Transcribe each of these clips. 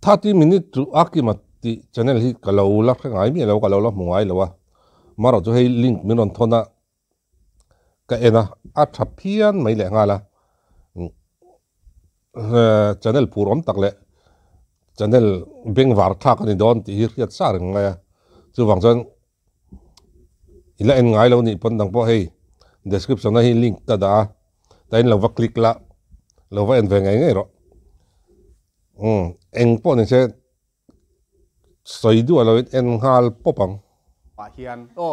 30 minute to akimat ti channel hi kalau la ngai mi lo kalau la mungai lo wa maro chu hei link min on thona ka ena a thapian mai le ngala channel purom takle channel beng war thak ani don ti hi riat sar ngai chu wang chen ila en ngai lo ni pon dang po hei description na hi link ta da tain lo va click la lo va en ve ngai ngai ro eng po ni se soi du alo en hal popang hian o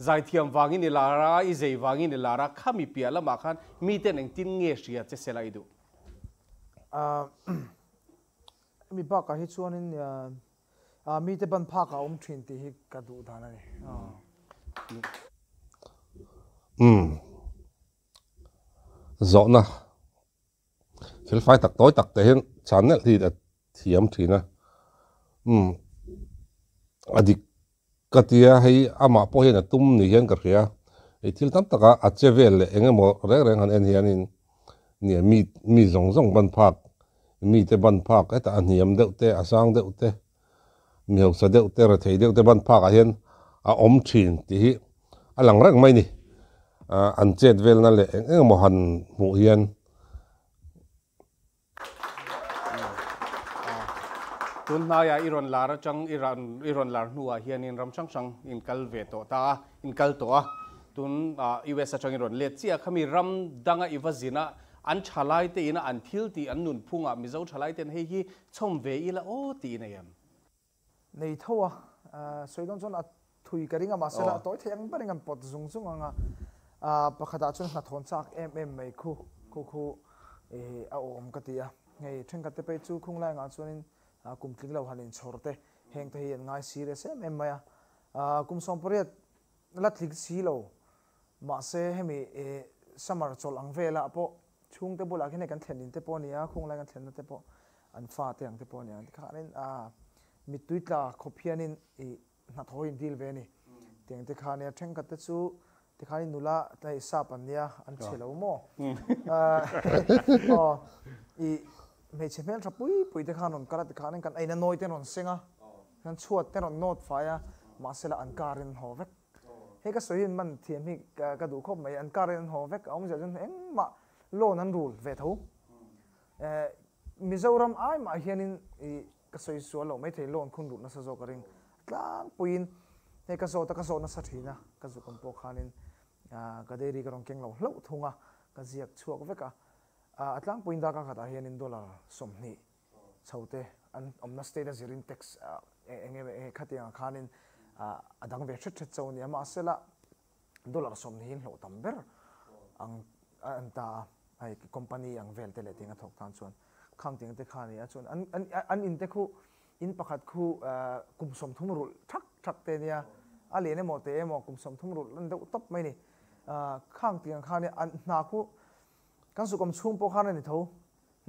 zai thiam wangin ilara I zei wangin ilara khami pia lama khan mi ten eng tin nge ria che selai du mi ba ka hi chuanin mi te ban pha ka thin ti hi ka du dana ni zo na fil fai tak toy tak te hen channel hi da thiam thina adik katia hei ama po hian tum ni hian ka ria e thil tam taka a chevel le engemaw reng han en hianin ni mi zong ban phak mi te ban phak eta aniam deuh te asang deuh te mi ho sa deuh te ra thei deuh te ban phak a hian a om thin ti hi alang reng mai ni an chet vel na le engemaw han mu hian tun na ya iron lara chang iron lar nuwa hian in ram chang in kal ve to ta in kal to tun US chang iron le chia khami ram danga iwazina an chalai te ina an thil ti an nun phunga mizo chalai ten hei hi chom ve ila o ti na yam nei thowa soidon chon a thui karinga masala toy theng baringam pot zung anga pakhata chon na thon chak mai khu a om katia ngei theng kate pe chu khung lai nga chonin kum tling lo hanin chorte heng te hi ngai sire se maya kum somporiat la thlik si lo ma se hemi samar chol ang vela po chung te bula khine kan thlenin te po nia khung lai kan thlen te po an fa te ang te po nia khanin mi tuitla khophianin I na thoin dil ve ni teng te khania theng kat te chu te khani nula tai sa pan nia an chelo mo I me chemel pui te khanon karat te khanin kan aina noi te non senga kan chuat te non not faya masela an karin hovek he ka soin man thiam hi ka du khop mai an karin hovek ong ja jon eng ma lo nan rule ve tho mizoram ai ma hianin ka soi su lo mai thei lon khun ru na sa zo ka ring tlang puin he ka zo ta ka zo na sa thina ka zu kom po khanin ka deri ka rong keng lo hlo thunga ka ziak chuak veka atlang puin da ka khata hian in dollar somni chote an omna state as in tax enge khatia khanin adang ve thret chawni ama sela dollar somni hin lo tamber ang anta ai company ang vel te le tinga thok tan chuan khang ting te khani a chuan an in te khu in pakhat khu kum som thum rul thak te nia ali ne mo te mo kum som thum rul lan de top mai ni khang ting khani an na khu kan su kom chung po khana ni tho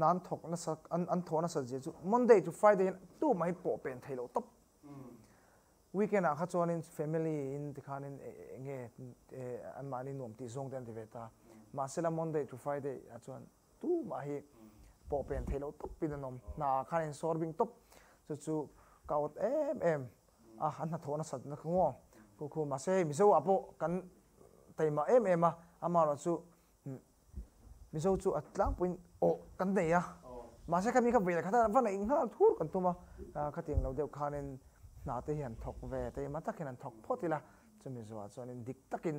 nan thok na sa an thona sa je chu Monday to Friday tu mai po pen thailo top weekend a kha chuan in family in ti khanin nge an mani nom ti zong den veta ma sela Monday to Friday a chuan tu ma hi po pen thailo top pin nom na khanin sorbing top chu kaut em an na thona sa na kho khu ma se mi zo apo kan taima em ama ro chu mizo chu atlang point o kan nei ya ma se kami ka vela khata van ing ha thur kan tuma khating lo deu khanin na te hian thok ve te ma takin an thok photila chumi zo chuanin dik takin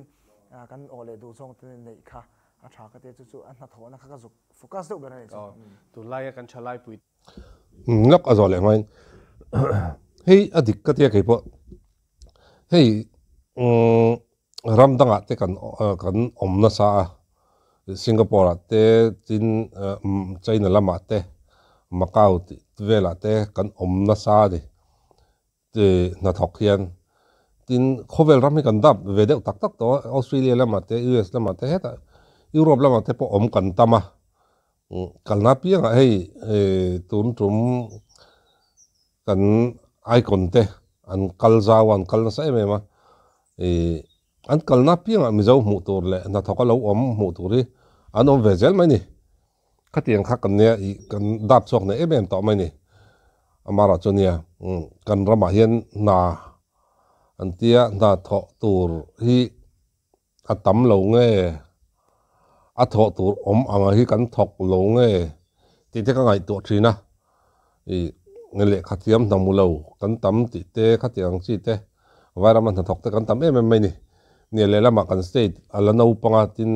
kan ole du chong te nei kha a tha ka te chu an na thona kha ka zu focus deu bera nei tu lai kan chalai pui ngak azole main hei adik katia ke po hei ram danga te kan omna sa Singapore te tin China lama te Macau vela te kan omna sa ni te na thok hian tin khovel ram hi kan dap ve deuh tak to Australia lama te US lama te heta Europe lama te po om kan tama kalna pianga hei tum kan icon te an kalzawan kalna sa emema an kalna pianga mizo mu tur le na thoka lo om mu turi an om vezel mai ni khatiang kha kan ne kan dap chok ne em to mai ni amara chonia kan rama hian na antia na tho tur hi atam lo nge a tho tur anga hi kan thok lo nge ti te ka ngai to thina I ngele khatiam namulo kan tam ti te khatiang chi te varaman thok te kan tam em mai ni le lama kan state ala no panga tin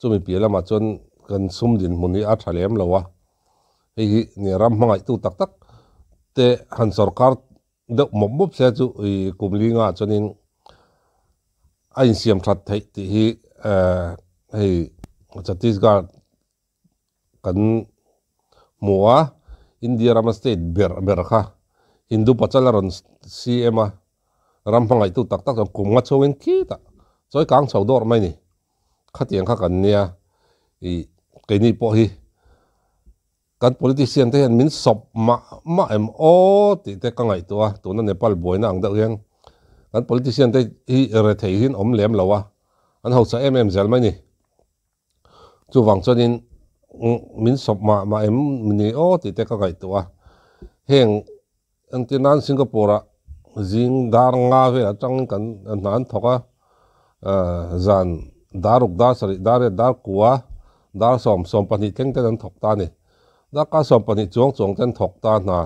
chumi pi lama chon kan sum din muni a thalem lowa hi ni ram mangai tu tak tak te han sarkar de mob se chu kumlinga chonin ain siam that thai ti hi hei Chhattisgarh kan mua India Rama State berkha Hindu pachalaron CM rampangai tu tak tak kum nga chongin kita choi kang chaudor mai ni khatiang kha kan nia keini po hi kan politician te hin min sop ma em o ti te kangai tua tuna Nepal boina ang da hian kan politician te hi re thei hin om lem lawa an ho sa zel mai ni chu wang chonin min sop ma em ni o ti te kangai tua heng antinan Singapore zing dar nga ve atang kan nan thoka zan daruk da sari dar kuwa dar som pani teng te nan thok ta ni da ka som pani chong ten thok ta na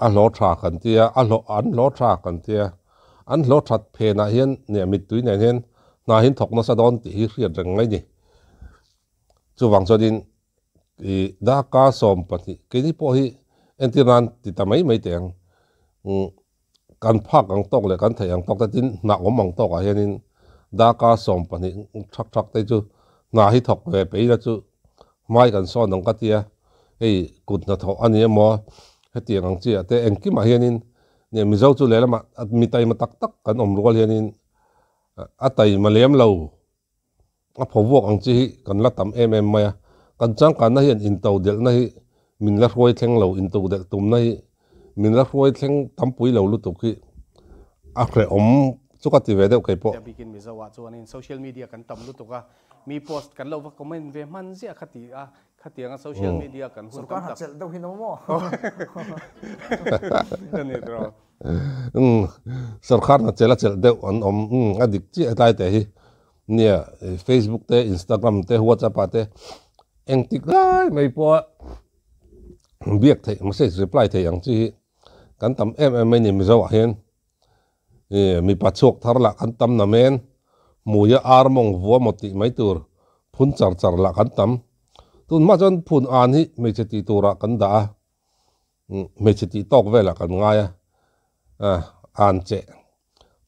a lo tha kan tia an lo tha kan tia an lo that phe na hian ne mit tui ne hian na hin thok na sa don ti hi riat reng ngai ni chu wang chodin da ka som pani ke ni po hi entiran ti tamai mai teng kan phak ang tok le kan thai ang tok ta tin na om ang tok a hianin da ka som pani thak te chu na hi thok ve pe la chu mai kan so nong ka tia ei kut na tho ani mo hetiang ang chi ate engki ma hianin ne mi zo chu le lama mi tai ma tak tak kan om rol hianin a tai ma lem lo a phowok ang chi kan la tam em ma kan chang kan na hian in tau del na hi min la roi thleng lo in tau del tum na hi min la roi thleng tampui lo lu tu ki a khre om chuka ti ve deuh kai po bikin mi zawa chuanin social media kan tam lu tuka mi post kan lo va comment ve man zia khati anga social media kan hun sarkar tam hachel deuh hin mo ani ro sarkar na chela chel deuh an om adik chi atai te hi nia Facebook te Instagram te WhatsApp te eng tik lai mai po biak thei message reply thei ang chi kan tam em mai ni mi zo hian mi pachok tharla kan tam na men muya armong vuwa moti mai tur phun char la kan tam tun ma jon phun an hi me cheti tura kan da me cheti tok vela kan ngaya an che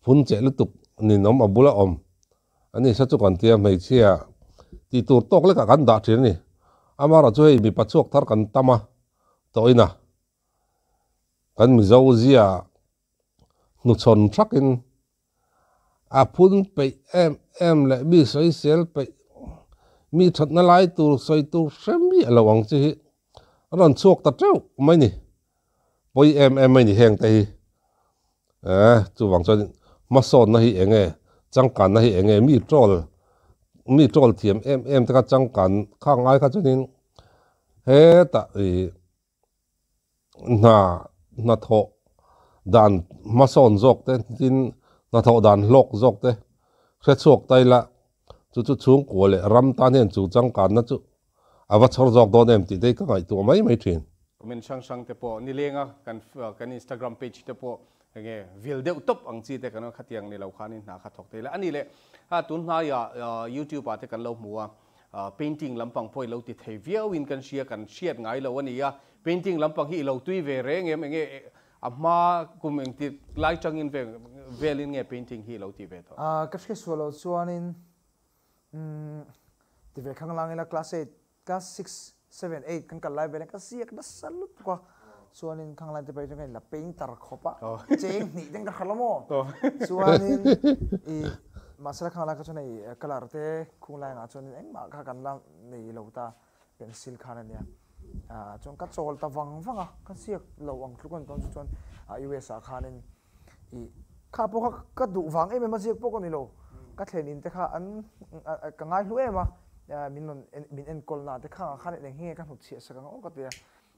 phun che lutuk ni nom abula om ani sa chu kan tia mai chia ti tur tok le ka kan da thin ni amara chu hei mi pachok thar kan tama toina kan mi zo zia nu chon thakin a phun pe em le bi soi sel pe mi that na lai tu soi tu semi alawang chi ron chuak ta treu mai ni poi em mai ni heng te hi chu wang chon ma son na hi enge changkan na hi enge mi trol thiam em ta ka changkan khang ai kha chunin he ta na tho dan ma son zok te tin na tho dan lok zok te hre chuak tai la chu chung ko le ram tan hen chu changkan na chu awa chhor zok don em ti dei ka ngai tu mai thin men sang te po ni lenga kan Instagram page te po nge vil deuh top ang chi te kan khatiang ni lo khanin na kha thok te la ani le ha tun na ya YouTube ate kan lo muwa painting lampang poi lo ti thei viau in kan share ngai lo ani ya painting lampang hi lo tui ve re nge ama kum eng ti lai changin ve velin nge painting hi lo ti ve to kafke solo chuanin ti ve khang lang ila class 8 class 6 7 8 kan kal lai ve ka siak da salut ko chuanin khang lai te pai ngai la painter khopa cheng ni deng ka khalamo chuanin masala khang lai ka chunai color te khung lai nga chuanin eng ma kha kan la nei lo ta pencil khana nia chong ka chol ta wanga ka siak lo ang thukon ton chuan US a khanin kha po ka du wang em ma siak po ko ni lo ka thlen in te kha an ka ngai hlu ema min en kol na te kha khan leng hi ka hnu chi sa ka o ka te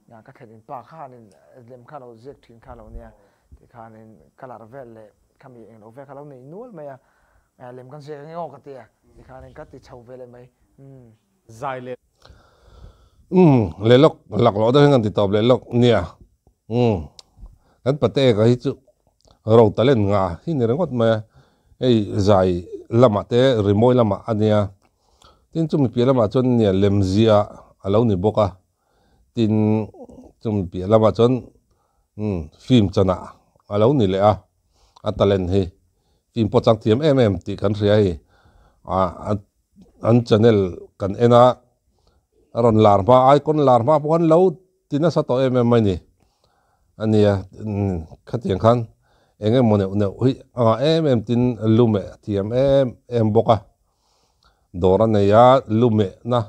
các thầy pa khan in lem khan lo zek thin khan lo nia thì khan in color vel le kami eng lo vel khan lo nei nual maya lem kan se ngao ka tia thì khan in kat ti chau vel mai zai le le lok lak lo da ngan ti top le lok nia kan pate ka hi chu ro talen nga hi ne rangot ma ei zai lama te rimoi lama ania tin chum pi lama chon nia lemzia alo ni boka tin chum pi lama chon film chana alo ni le a talent hi film po chang thiam em ti kan ria hi an channel kan ena aron lar ma icon lar ma pon lo tina sa to em mai ni ania khatiang khan enge mone ne hui em tin lume thiam em boka dora ne ya lume na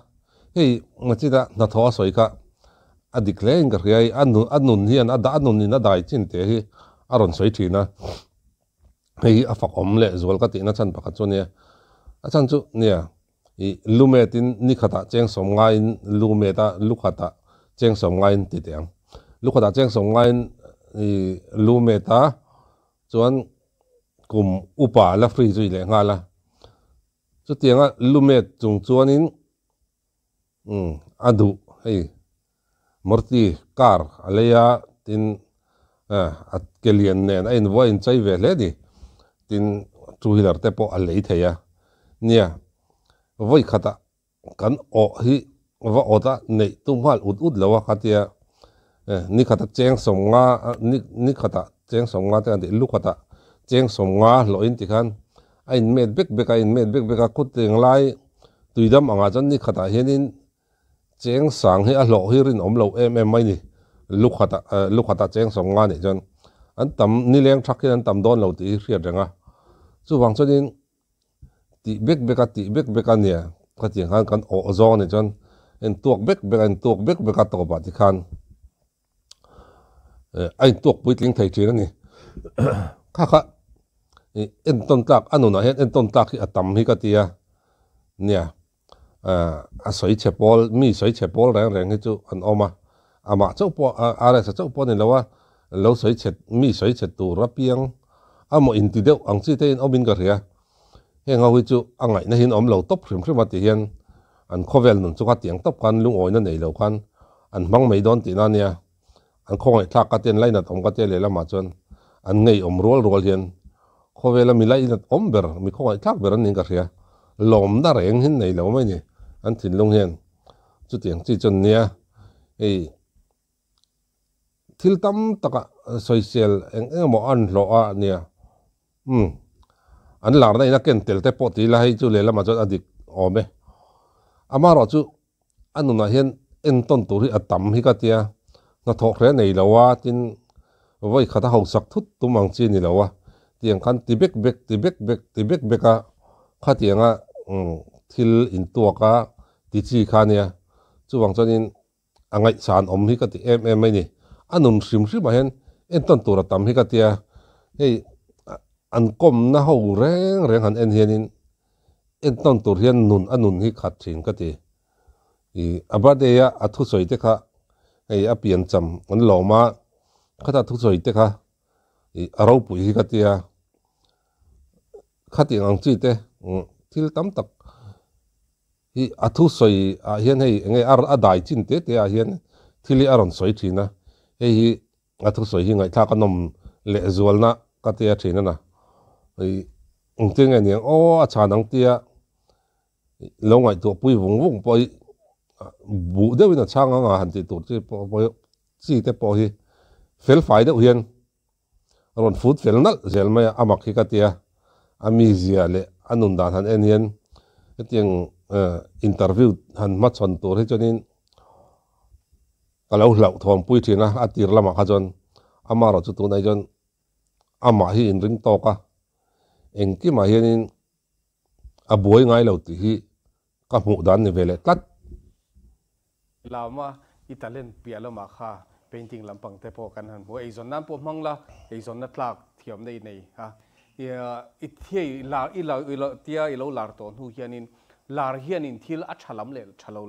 hei ngachida na thaw soi ka adiklen ka riai anun hian ada anun ni na dai chin te hi aron soi thina hei afak omle zol ka ti na chan pakha chu ne a chan chu nia i lume tin ni khata cheng som nga in lume ta lukhata cheng som nga in ti tiang lukhata cheng som nga in i lume ta chuan kum upa la free zui le nga la chu tianga lume chung chuan in adu hei morti car aleya tin at kelian nen a in voin chai ve le di tin two wheeler te po alei theya nia voi khata kan o hi va oda nei tumhal ut lawa khatia ni khata cheng somnga ni khata cheng somnga te andi lu khata cheng somnga lo in ti khan a in met bek a khut teng lai tuidam anga chan ni khata hianin cheng sang hi a hlo hi rin om lo em mai ni lu khata cheng somnga ni chan an tam ni leng thak an tam don lo ti hriat renga chu wang chanin ti bek ania khatiang khan kan o zo ni chan en tuak bek a to ba ti khan ai tuak puitling thei thin ani kha en ton tak anuna hen en ton tak hi atam hi ka tia nia a soi chepol mi soi chepol reng hi chu an oma ama chau po ara sa chau po ni lawa lo soi chet mi soi chet tu rapiang amo in ti deuh ang chi te in omin ka ria he nga hui chu angai na hin om lo top hrim ti hian an khovel nun chu ka tiang top kan lung oina nei lo khan an mang mei don ti na nia an khongai thak ka ten laina tom ka te le lama chon an ngei om rol hian khowela milai in om ber mi khongai thak ber an ning ka ria lom da reng hin nei lo mai ni an thin lung hian chu tiang chi chon nia ei thil tam taka social eng mo an hlo a nia an lar na ina ken tel te po ti la hei chu le lama chon adik ome ama ro chu anuna hian en ton tur hi atam hi ka tia na thok re nei lawa tin voi khata ho sak thut tumang chi ni lawa tiang khan ti bek beka khatianga thil in tuaka ti chi khania chuwang chonin angai san om hi ka ti em mai ni anum hrim ma hen en ton tur atam hi ka tia hei an kom na ho reng han en hianin en ton tur hian anun hi khat thin ka ti i abade ya athu soi te kha ei apian cham an loma khata thu soi te kha i aro pui hi ka tia khati ang chi te thil tam tak hi athu soi a hian hei nge ar adai chin te a hian thili aron soi thina hei athu soi hi ngai tha kanom le zualna ka tia thina na ei ungting ani o acha nang tia lo ngai to pui vung poi bu de wina changa nga han ti tur chi po chi te po hi fel fai de hian ron food fel nal zel mai amak hi ka tia ami zia le anun dan han en hian tiang interview han ma chon tur hi chonin kalau hlau thom pui thina atir lama kha jon ama ro chu tu nai jon ama hi in ring to ka engki ma hianin abuai ngai lo ti hi ka mu dan ni vele tat lama italen pialama kha painting lampang te po kan han bo ei zon nan po mangla ei zon na tlak thiam nei nei ha ya ithei la ilo tia ilo lar to nu hianin lar hianin thil a thalam le thalo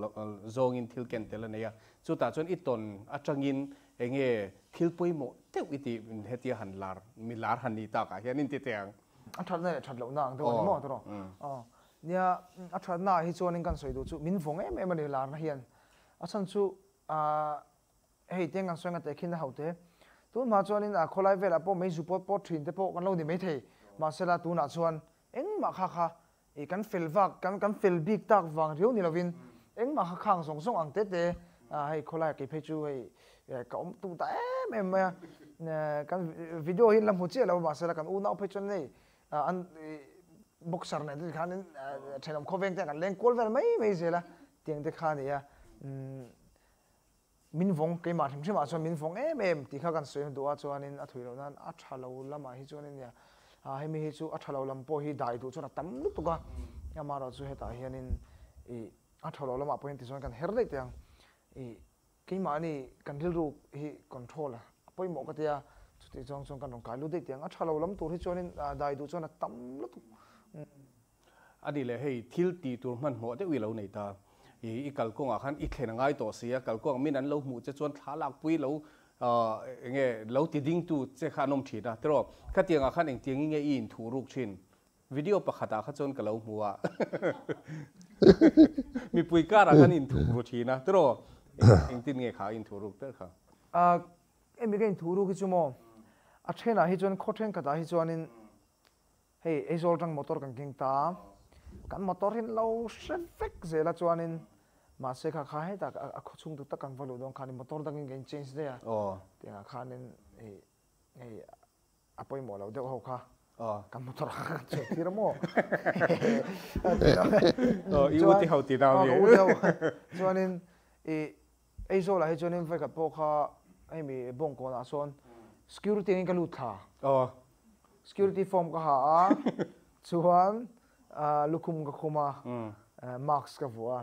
zong in thil ken tel ne ya chu ta chuan i ton atangin enge thilpui mo teu iti hetia hanlar milar hani ta ka hian in ti teng a that na that lo nang to mo to nia a that na hi chuan in kan soi du chu min phong em ani lar na hian a chan chu hei teng ang soinga te khin na haute tu ma chuan in a kholai vela po mei support po thin te po kan lo ni mei thei ma sela tu na chuan eng ma kha e kan fel vak kan fel big tak wang riu ni lovin eng ma kha khang song song ang te te hei kholai ke phe chu hei ka tu ta em kan video hin lam hu che lo ma sela kan u na phe chon nei an boxer này thì khá nên thành đồng kho ven thế kan leng kol vel mấy giờ là tiếng thế khá này min vong cái mà thằng mà cho min vong em thì khá kan soi đồ cho nên thui lo nan tha lo lama hi cho nên hay mi hi chu tha lo lam po hi dai tu cho na tam lu tu ka ya ma ro chu he ta hian in tha lo lama po hin ti cho kan her dei tiang cái mà này kan thil ru hi control à poi mo ka tia chu ti chong kan dong kai lu dei tiang tha lo lam tu hi cho nên dai tu cho na tam lu tu ani le hei thil ti tur man mo te wi lo nei ta i kal ko nga khan i thlen ngai to sia kal ko min an lo mu che chon thalak pui lo nge lo ti ding tu che khanom thina tro khatiang a khan eng tiang nge in thu ruk thin video pakhata kha chon ka lo muwa mi pui ka ra khan in thu ru thina tro eng tin nge kha in thu ruk ter kha em mi gen thu ru ki chu mo a thena hi chon khothen ka da hi chon in hey ezol tang motor kan king ta kan motor hin lo shefek zela chuanin ma se kha kha he ta a khochung tu ta kan valu dong khani motor dang in change de a tinga khanin ei apoi mo lo de ho kha kan motor kha che tira mo i uti hau ti da mi chuanin ezol a he chuanin vai ka po kha ai mi bong ko na son security in ka lu tha security form ka ha chuan lukum ka khuma marks ka vua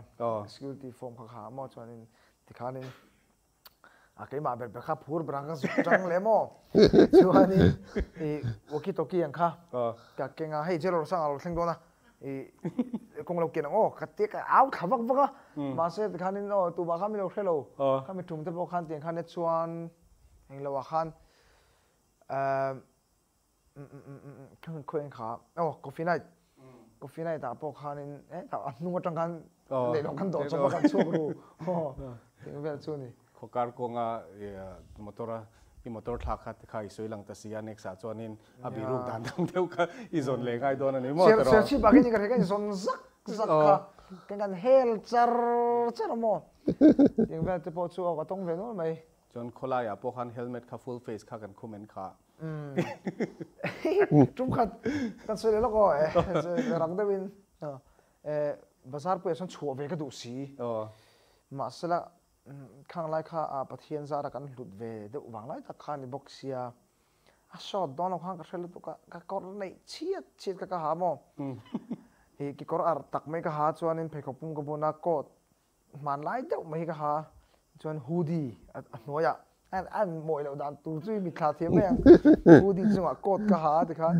security form ka ha mo chuan in tikhanin cái mà bel kha phur brang ka chang le mo chuan in walkie talkie ang kha ka kenga hei jelo sang al theng do na kong lo ken o ka te ka au thavak vaka ma se tikhanin o tu ba kha mi lo khelo kha mi tum te bo khan tiang khan ne chuan eng lo wa khan khang khuen kha coffee night ta po khan in ta nu tang kan le long kan do cho kan chu ru ting vel chu ni khokar ko nga motor thak khat khai soi lang ta sia next a chonin abi ruk dan dang deu ka i zon le ngai don ani mo tro se chi ba ke ni ka zon zak ka kan hel char mo ting vel te po chu ka tong ve no mai chon khola ya po khan helmet kha full face kha kan khumen kha trung khát kan soi lo ko rang da win bazar pu son chuo ve ka du si ma sala khang lai kha a pathian za ra kan lut ve de wang lai ta kha ni boxia a shot don khang ka thel tu ka kor nei chiat ka ha mo ki kor ar tak mai ka ha chuan in phei khopum ko bona ko man lai de mai ka ha chuan hoodie a noya an moi lo dan tu chui mi kha thiam me hoodie chunga coat ka ha de khan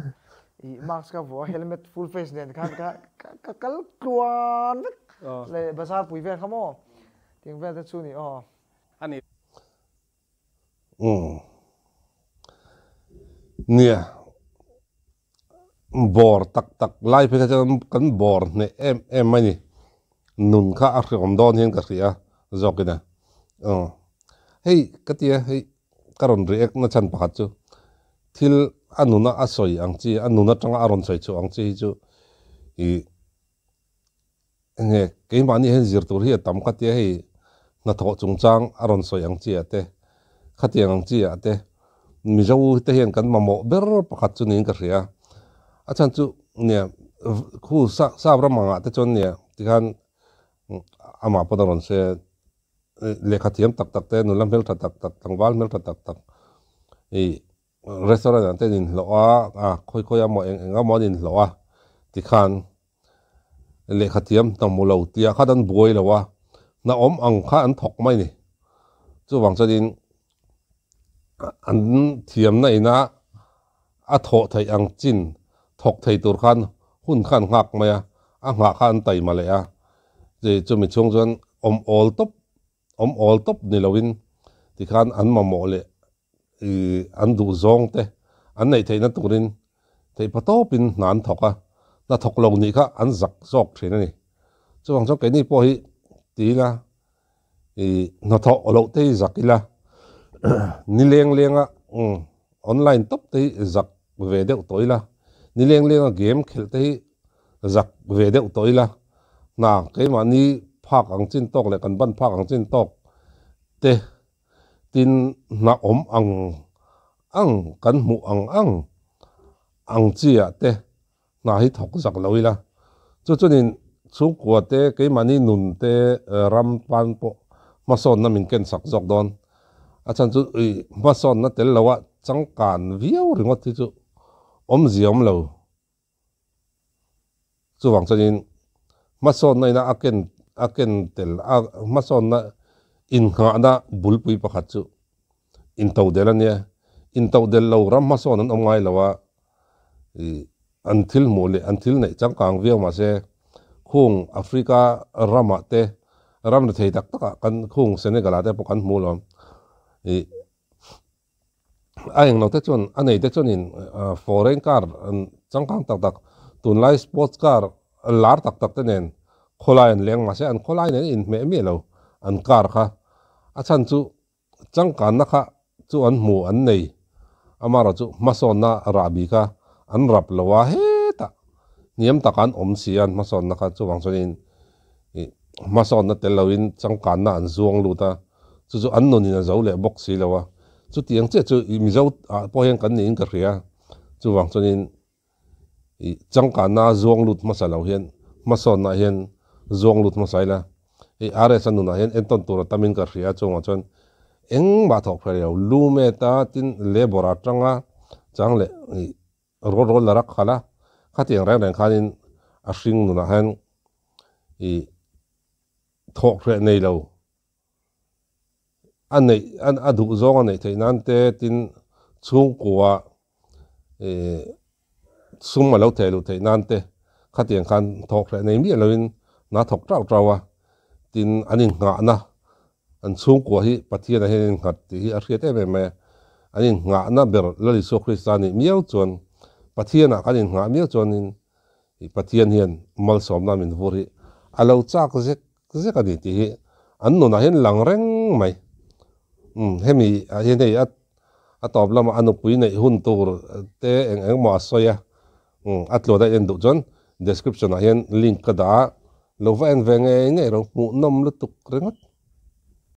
mask ka vo helmet full face nen khan ka kal kluan le bazar pui ve khamo ting ve ta chu ni ani nia bor tak lai phe kan bor ne em mai ni nun kha a khom don hen ka khia zokina hei katia hei karon react na chan pakhat chu thil anuna asoi angchi anuna tanga aron soi chu angchi chu nge ke mani hen zir tur hi tam katia hei na tho chungchang aron soi angchi ate khatiang angchi ate mi zo te hian kan mamo ber pakhat chu nin ka hria achan chu ne khu sa bramanga te chon ne tikhan ama podaron se lekha thiam tak te nulam mel tha tak tangwal mel tha tak restaurant ante nin loa khoi amo enga monin loa tikhan lekha thiam tamulo tia khadan boi lowa na om ang kha an thok mai ni chu wang chadin an thiam na ina a tho thai ang chin thok thai tur khan hun khan ngak maya a nga khan tai ma le a je chu mi chung chuan om ol top all top ni lawin ti khan an ma mo le an du zong te an nei theina turin thei patopin nan thoka na thok lo ni kha an zak zok thina ni chuang chok ke ni po hi tina na tho lo te zakila ni leng lenga online top te zak ve deuh toila ni leng lenga game khel te zak ve deuh toila na ke mani phak ang chin tok le kan ban phak ang chin tok te tin na ang kan mu ang chia te na hi thok zak loila chu chunin chu kwa te ke mani nun te ram pan po mason na min ken sak zok don achan chu mason na tel lawa changkan viau ringot ti chu ziom lo chu wang chunin mason na ina aken tel mason na in nga na bulpui pakhat chu in to delania in to del lo ram mason an omngai lawa until mole until nei changkang viau ma se khung Africa rama te ram thei tak taka kan khung Senegal te pokan mulom aeng no te chon anei te chon in foreign car changkang tak tun lai sports car lar tak te nen kholai an leng ma se an kholai nen in me lo an car kha achan chu changkan na kha chu an mu an nei amara chu mason na rabi kha an rap lawa he ta niam takan sian mason na kha chu wang chonin mason na telawin changkan na an zuang luta chu an non in a zo le box si lawa chu tiang che chu mi zo po hen kan ni in ka ria chu wang chonin changkan na zuang lut masalo hian mason na hian zuang lut masaila are san na hian enton tur tamin ka ria chunga chon eng ba thok phare lu me ta tin lebora tanga changle ro la rak khala khatiang rang rang khanin a hring nu na han thok phre nei lo an adu zong an nei theinan te tin chung kwa sum lo thelu theinan te khatiang khan thok phre nei mi loin na thok trawa tin anin nga na an chung kwa hi pathian a hen khat ti a hriat me anin nga na ber lali so kristani miau chon pathian a kanin nga miau chon in pathian hian mal som na min vuri alo chak ze ka ni ti an no na hen lang reng mai hemi a hen ei a top lama anu pui nei hun tur te eng ma soya atlo da en du chon description a hen link ka da lo va en venge nge ro mu nom lu tuk rengot